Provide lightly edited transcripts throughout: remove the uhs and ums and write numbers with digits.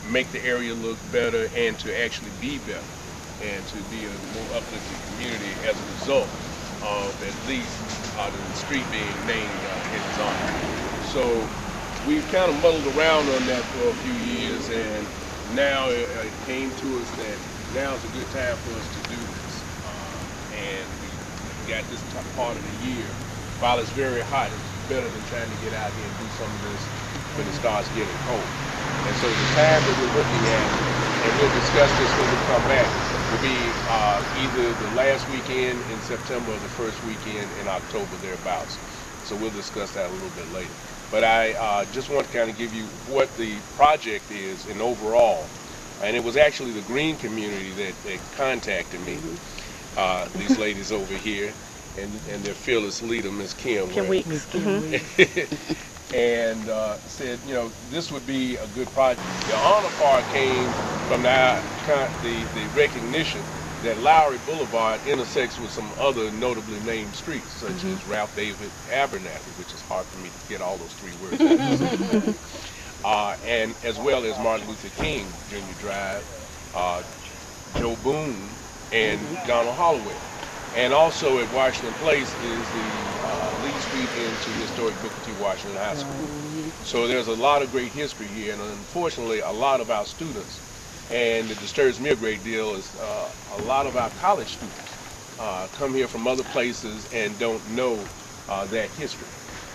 make the area look better and to actually be better and to be a more uplifting community as a result of at least the street being named in his honor. So we've kind of muddled around on that for a few years, and now it came to us that now is a good time for us to do this. And we got this part of the year. While it's very hot, it's better than trying to get out here and do some of this when it starts getting cold. And so the time that we're looking at, and we'll discuss this when we come back, will be either the last weekend in September or the first weekend in October, thereabouts. So we'll discuss that a little bit later. But I just want to kind of give you what the project is in overall. And it was actually the green community that contacted me, these ladies over here, and their fearless leader, Ms. Kim Weeks. And said, you know, this would be a good project. The honor part came from the recognition that Lowery Boulevard intersects with some other notably named streets, such as Ralph David Abernathy, which is hard for me to get all those three words out. And as well as Martin Luther King Jr. Drive, Joe Boone, and Donald Holloway. And also at Washington Place is the lead street into historic Booker T. Washington High School. So there's a lot of great history here, and unfortunately a lot of our students, and it disturbs me a great deal, is a lot of our college students come here from other places and don't know that history.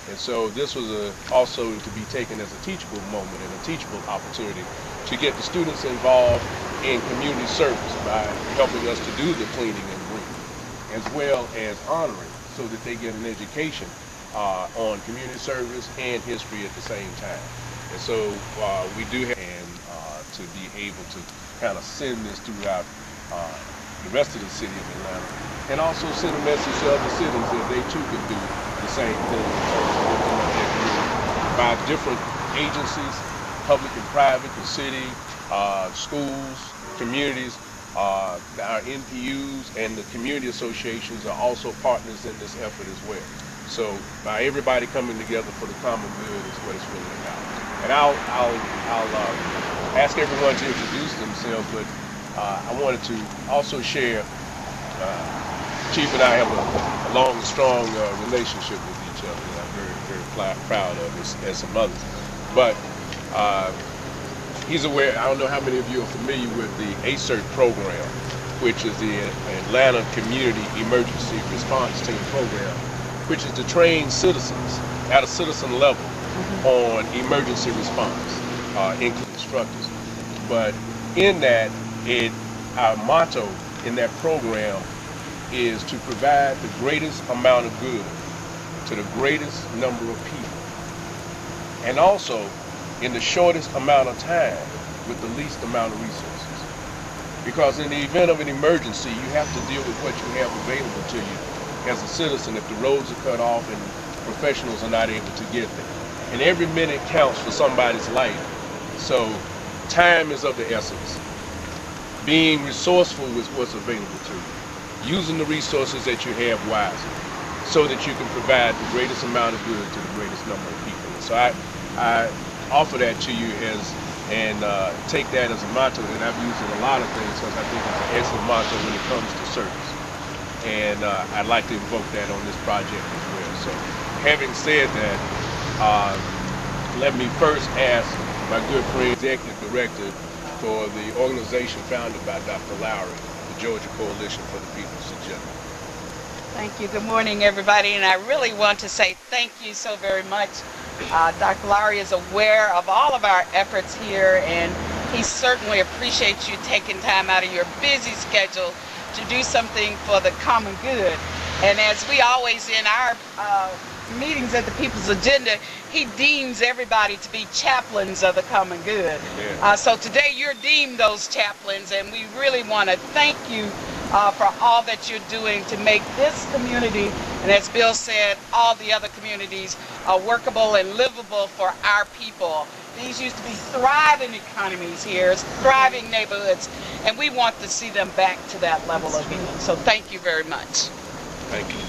And so this was also to be taken as a teachable moment and a teachable opportunity to get the students involved in community service by helping us to do the cleaning and greening, as well as honoring, so that they get an education on community service and history at the same time. And so we do have to be able to kind of send this throughout the rest of the city of Atlanta, and also send a message to other cities that they too can do the same thing in terms of looking at their community by different agencies, public and private, the city, schools, communities. Our NPUs and the community associations are also partners in this effort as well. So by everybody coming together for the common good is what it's really about. And I'll ask everyone to introduce themselves, but I wanted to also share, Chief and I have a long and strong relationship with each other that I'm very, very proud of, as some others. But he's aware, I don't know how many of you are familiar with the ACERT program, which is the Atlanta Community Emergency Response Team program, which is to train citizens at a citizen level on emergency response, including instructors. But in that, our motto in that program is to provide the greatest amount of good to the greatest number of people, and also in the shortest amount of time with the least amount of resources. Because in the event of an emergency, you have to deal with what you have available to you as a citizen if the roads are cut off and professionals are not able to get there. And every minute counts for somebody's life. So time is of the essence. Being resourceful with what's available to you. Using the resources that you have wisely so that you can provide the greatest amount of good to the greatest number of people. And so I offer that to you and take that as a motto that I've used in a lot of things, because I think it's an excellent motto when it comes to service. And I'd like to invoke that on this project as well. So having said that, let me first ask my good friend, Executive Director for the organization founded by Dr. Lowery, the Georgia Coalition for the People's Agenda. Thank you. Good morning, everybody. And I really want to say thank you so very much. Dr. Lowery is aware of all of our efforts here, and he certainly appreciates you taking time out of your busy schedule to do something for the common good. And as we always in our meetings at the People's Agenda, he deems everybody to be chaplains of the common good. So today you're deemed those chaplains, and we really want to thank you for all that you're doing to make this community, and as Bill said, all the other communities, workable and livable for our people. These used to be thriving economies here, thriving neighborhoods, and we want to see them back to that level again. So thank you very much. Thank you.